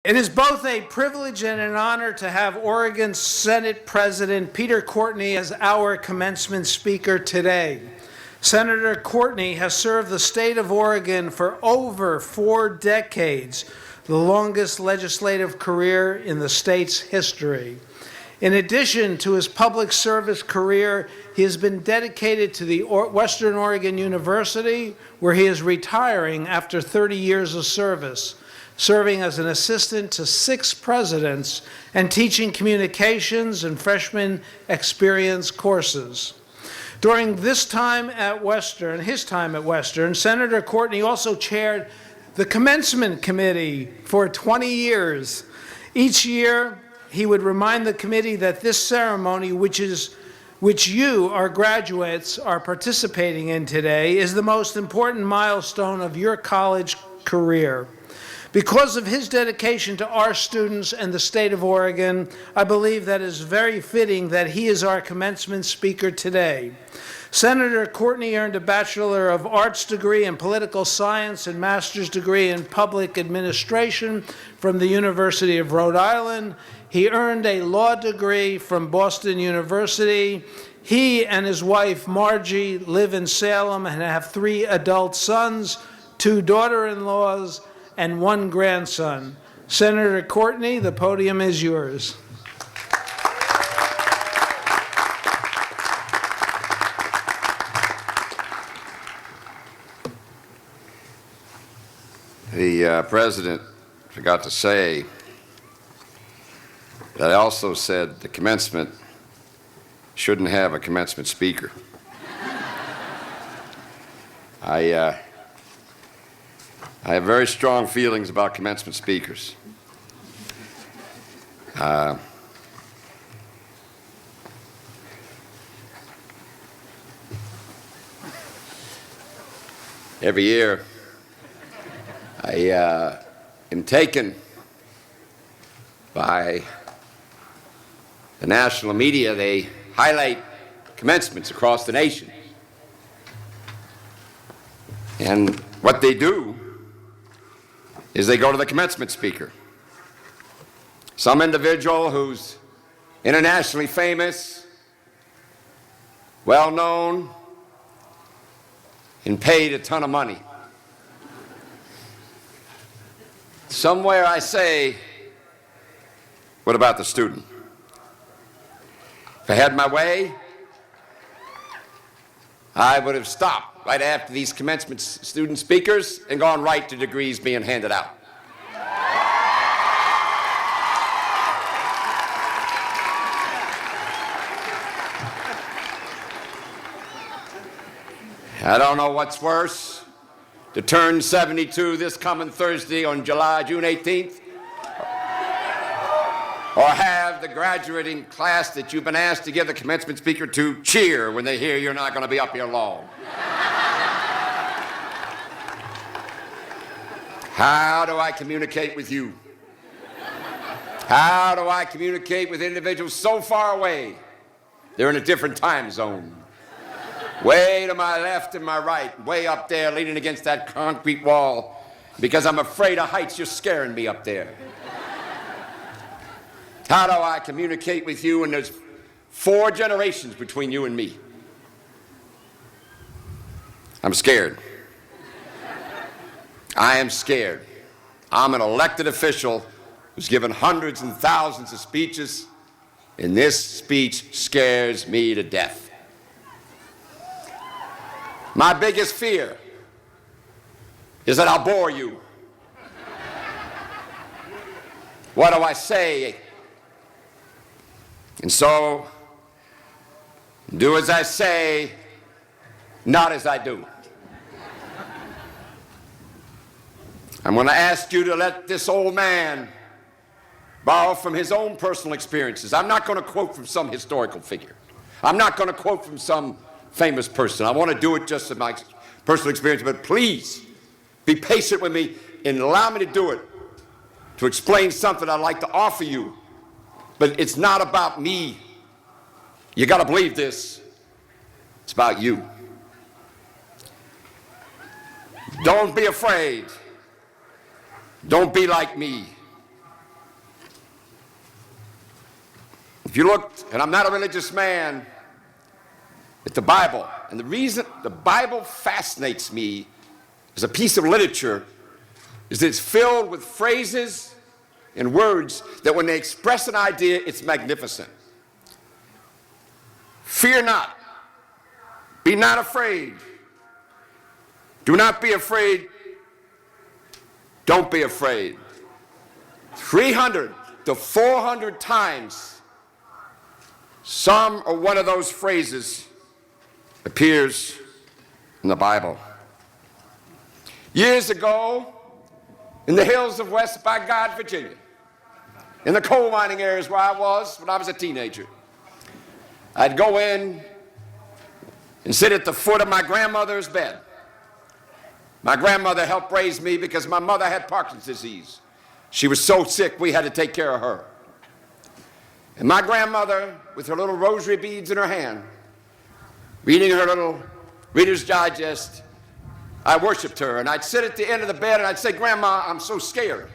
It is both a privilege and an honor to have Oregon Senate President Peter Courtney as our commencement speaker today. Senator Courtney has served the state of Oregon for over 4 decades, the longest legislative career in the state's history. In addition to his public service career, he has been dedicated to the Western Oregon University, where he is retiring after 30 years of service, serving as an assistant to 6 presidents and teaching communications and freshman experience courses. During his time at Western, Senator Courtney also chaired the Commencement Committee for 20 years. Each year, he would remind the committee that this ceremony, which you, our graduates, are participating in today, is the most important milestone of your college career. Because of his dedication to our students and the state of Oregon, I believe that it is very fitting that he is our commencement speaker today. Senator Courtney earned a Bachelor of Arts degree in Political Science and Master's degree in Public Administration from the University of Rhode Island. He earned a law degree from Boston University. He and his wife, Margie, live in Salem and have 3 adult sons, 2 daughter-in-laws, and 1 grandson. Senator Courtney, the podium is yours. The President forgot to say that I also said the commencement shouldn't have a commencement speaker. I have very strong feelings about commencement speakers. Every year, I am taken by the national media. They highlight commencements across the nation. And what they do is they go to the commencement speaker. Some individual who's internationally famous, well-known, and paid a ton of money. Somewhere I say, what about the student? If I had my way, I would have stopped right after these commencement student speakers and gone right to degrees being handed out. I don't know what's worse, to turn 72 this coming Thursday on June 18th, or have the graduating class that you've been asked to give the commencement speaker to cheer when they hear you're not going to be up here long. How do I communicate with you? How do I communicate with individuals so far away? They're in a different time zone. Way to my left and my right, way up there leaning against that concrete wall, because I'm afraid of heights. You're scaring me up there. How do I communicate with you when there's 4 generations between you and me? I'm scared. I am scared. I'm an elected official who's given hundreds and thousands of speeches, and this speech scares me to death. My biggest fear is that I'll bore you. What do I say? And so, do as I say, not as I do. I'm going to ask you to let this old man borrow from his own personal experiences. I'm not going to quote from some historical figure. I'm not going to quote from some famous person. I want to do it just in my personal experience, but please be patient with me and allow me to do it, to explain something I'd like to offer you. But it's not about me. You got to believe this. It's about you. Don't be afraid. Don't be like me. If you looked, and I'm not a religious man, at the Bible, and the reason the Bible fascinates me as a piece of literature is that it's filled with phrases and words that when they express an idea, it's magnificent. Fear not. Be not afraid. Do not be afraid. Don't be afraid. 300 to 400 times, some or one of those phrases appears in the Bible. Years ago, in the hills of West by God, Virginia, in the coal mining areas where I was when I was a teenager, I'd go in and sit at the foot of my grandmother's bed. My grandmother helped raise me because my mother had Parkinson's disease. She was so sick we had to take care of her. And my grandmother, with her little rosary beads in her hand, reading her little Reader's Digest, I worshiped her, and I'd sit at the end of the bed and I'd say, Grandma, I'm so scared.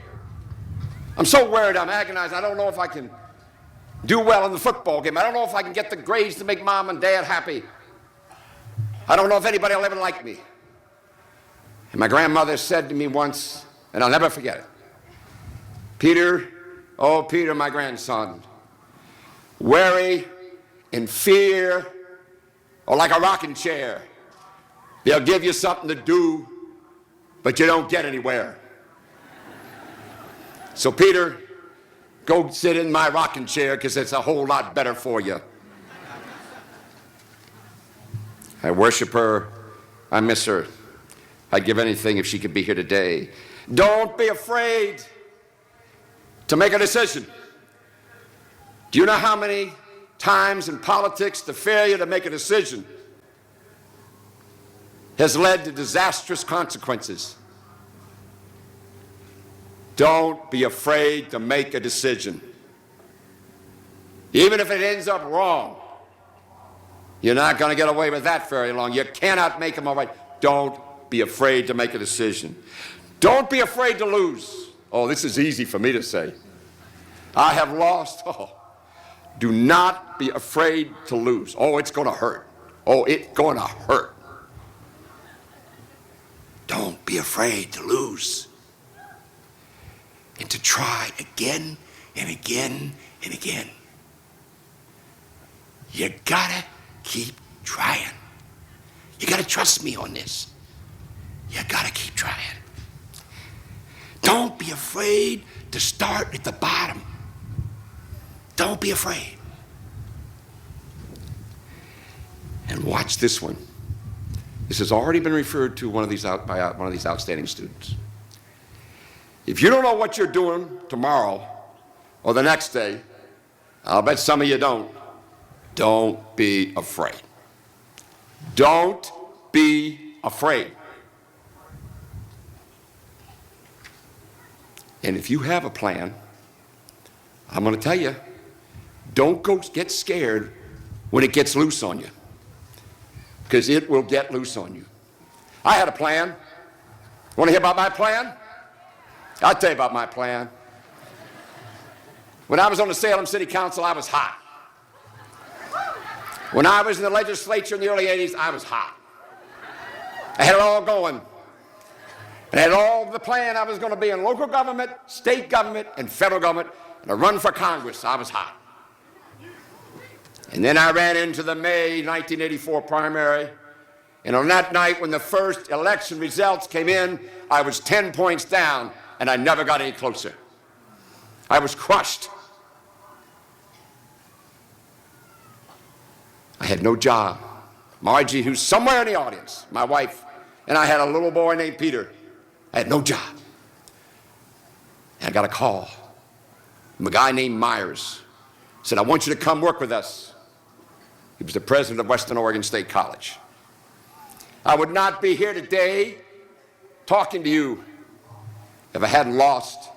I'm so worried, I'm agonized. I don't know if I can do well in the football game. I don't know if I can get the grades to make Mom and Dad happy. I don't know if anybody will ever like me. And my grandmother said to me once, and I'll never forget it, Peter, oh Peter, my grandson, worry and fear are like a rocking chair. They'll give you something to do, but you don't get anywhere. So Peter, go sit in my rocking chair because it's a whole lot better for you. I worship her. I miss her. I'd give anything if she could be here today. Don't be afraid to make a decision. Do you know how many times in politics the failure to make a decision has led to disastrous consequences? Don't be afraid to make a decision. Even if it ends up wrong, you're not going to get away with that very long. You cannot make them all right. Don't be afraid to make a decision. Don't be afraid to lose. Oh, this is easy for me to say. I have lost. Oh, do not be afraid to lose. Oh, it's going to hurt. Oh, it's going to hurt. Don't be afraid to lose. And to try again and again and again. You gotta keep trying. You gotta trust me on this. You gotta keep trying. Don't be afraid to start at the bottom. Don't be afraid. And watch this one. This has already been referred to by one of these outstanding students. If you don't know what you're doing tomorrow or the next day, I'll bet some of you don't be afraid. Don't be afraid. And if you have a plan, I'm going to tell you, don't go get scared when it gets loose on you, because it will get loose on you. I had a plan. Want to hear about my plan? I'll tell you about my plan. When I was on the Salem City Council, I was hot. When I was in the legislature in the early 80s, I was hot. I had it all going. And I had all the plan. I was going to be in local government, state government, and federal government, and to run for Congress. I was hot. And then I ran into the May 1984 primary. And on that night, when the first election results came in, I was 10 points down, and I never got any closer. I was crushed. I had no job. Margie, who's somewhere in the audience, my wife, and I had a little boy named Peter. I had no job. And I got a call from a guy named Myers. Said, I want you to come work with us. He was the president of Western Oregon State College. I would not be here today talking to you if I hadn't lost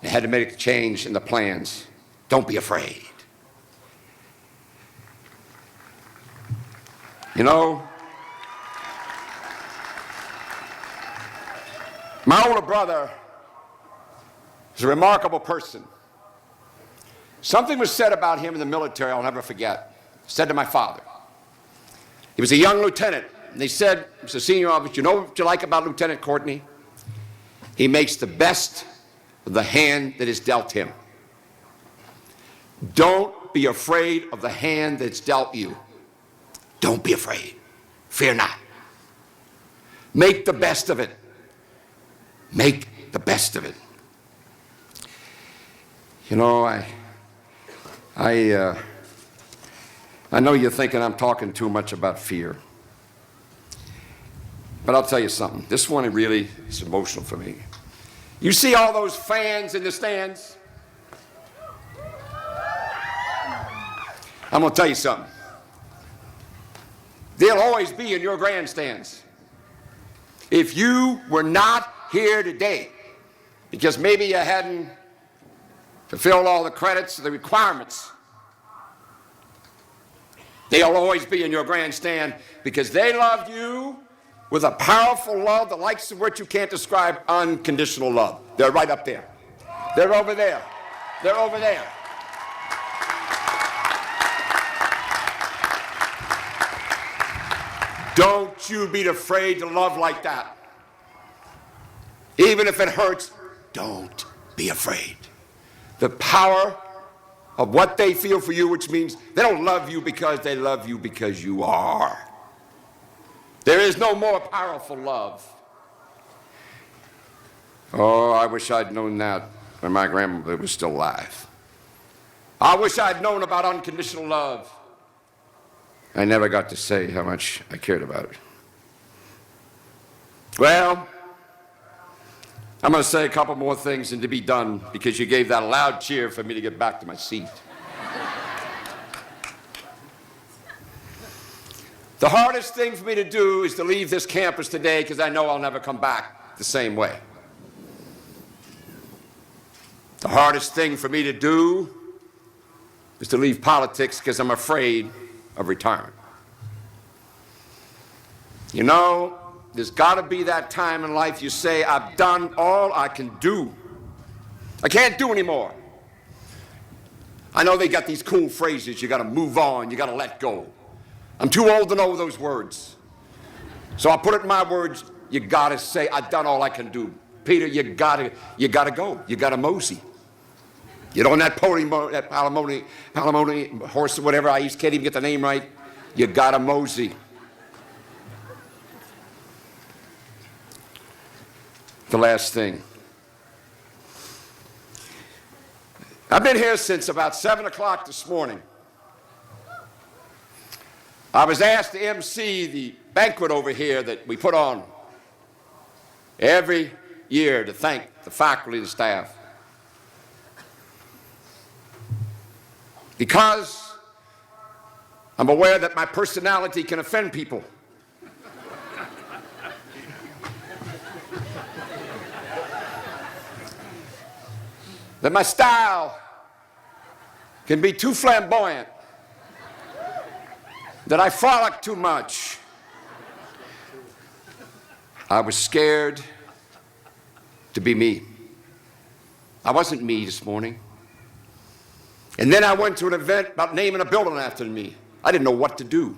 and had to make a change in the plans. Don't be afraid. You know, my older brother is a remarkable person. Something was said about him in the military I'll never forget. Said to my father. He was a young lieutenant, and they said, he was a senior officer, you know what you like about Lieutenant Courtney? He makes the best of the hand that is dealt him. Don't be afraid of the hand that's dealt you. Don't be afraid. Fear not. Make the best of it. Make the best of it. You know, I know you're thinking I'm talking too much about fear. But I'll tell you something. This one really is emotional for me. You see all those fans in the stands? I'm going to tell you something. They'll always be in your grandstands. If you were not here today, because maybe you hadn't fulfilled all the credits or the requirements, they'll always be in your grandstand because they loved you with a powerful love, the likes of which you can't describe, unconditional love. They're right up there. They're over there. They're over there. Don't you be afraid to love like that. Even if it hurts, don't be afraid. The power of what they feel for you, which means they don't love you because they love you because you are. There is no more powerful love. Oh, I wish I'd known that when my grandmother was still alive. I wish I'd known about unconditional love. I never got to say how much I cared about it. Well, I'm going to say a couple more things and to be done because you gave that loud cheer for me to get back to my seat. The hardest thing for me to do is to leave this campus today because I know I'll never come back the same way. The hardest thing for me to do is to leave politics because I'm afraid of retirement. You know, there's got to be that time in life you say, I've done all I can do. I can't do anymore. I know they got these cool phrases, you got to move on, you got to let go. I'm too old to know those words. So I'll put it in my words, you got to say, I've done all I can do. Peter, you got to go. You got to mosey. Get on that pony, that palimony horse or whatever, I can't even get the name right. You got to mosey. The last thing. I've been here since about 7 o'clock this morning. I was asked to MC the banquet over here that we put on every year to thank the faculty and staff. Because I'm aware that my personality can offend people. That my style can be too flamboyant. That I frolic too much. I was scared to be me. I wasn't me this morning. And then I went to an event about naming a building after me. I didn't know what to do.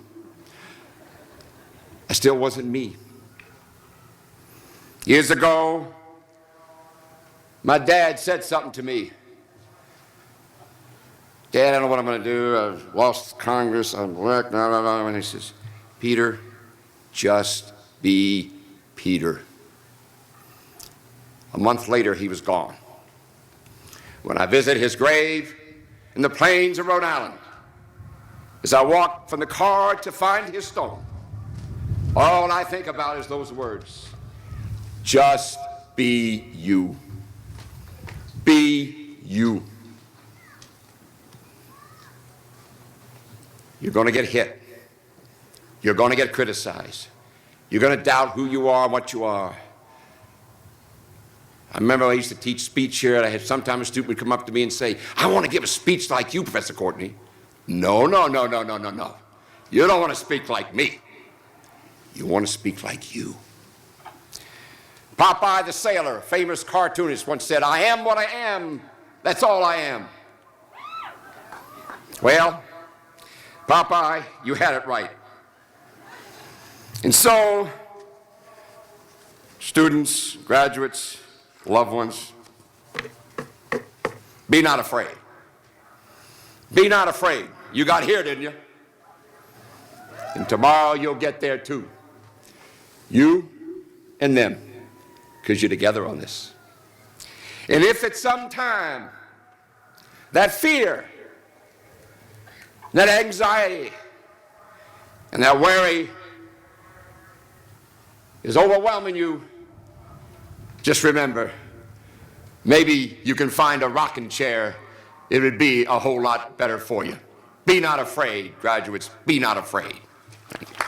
I still wasn't me. Years ago, my dad said something to me. Dad, I don't know what I'm going to do. I've lost Congress. I'm black. Blah, blah, blah. And he says, Peter, just be Peter. A month later, he was gone. When I visit his grave in the plains of Rhode Island, as I walk from the car to find his stone, all I think about is those words. Just be you. Be you. You're going to get hit. You're going to get criticized. You're going to doubt who you are and what you are. I remember I used to teach speech here, and I had sometimes a student would come up to me and say, I want to give a speech like you, Professor Courtney. No. You don't want to speak like me. You want to speak like you. Popeye the Sailor, famous cartoonist, once said, I am what I am. That's all I am. Well, Popeye, you had it right. And so, students, graduates, loved ones, be not afraid. Be not afraid. You got here, didn't you? And tomorrow you'll get there too. You and them, because you're together on this. And if at some time that fear, that anxiety, and that worry is overwhelming you, just remember, maybe you can find a rocking chair. It would be a whole lot better for you. Be not afraid, graduates. Be not afraid. Thank you.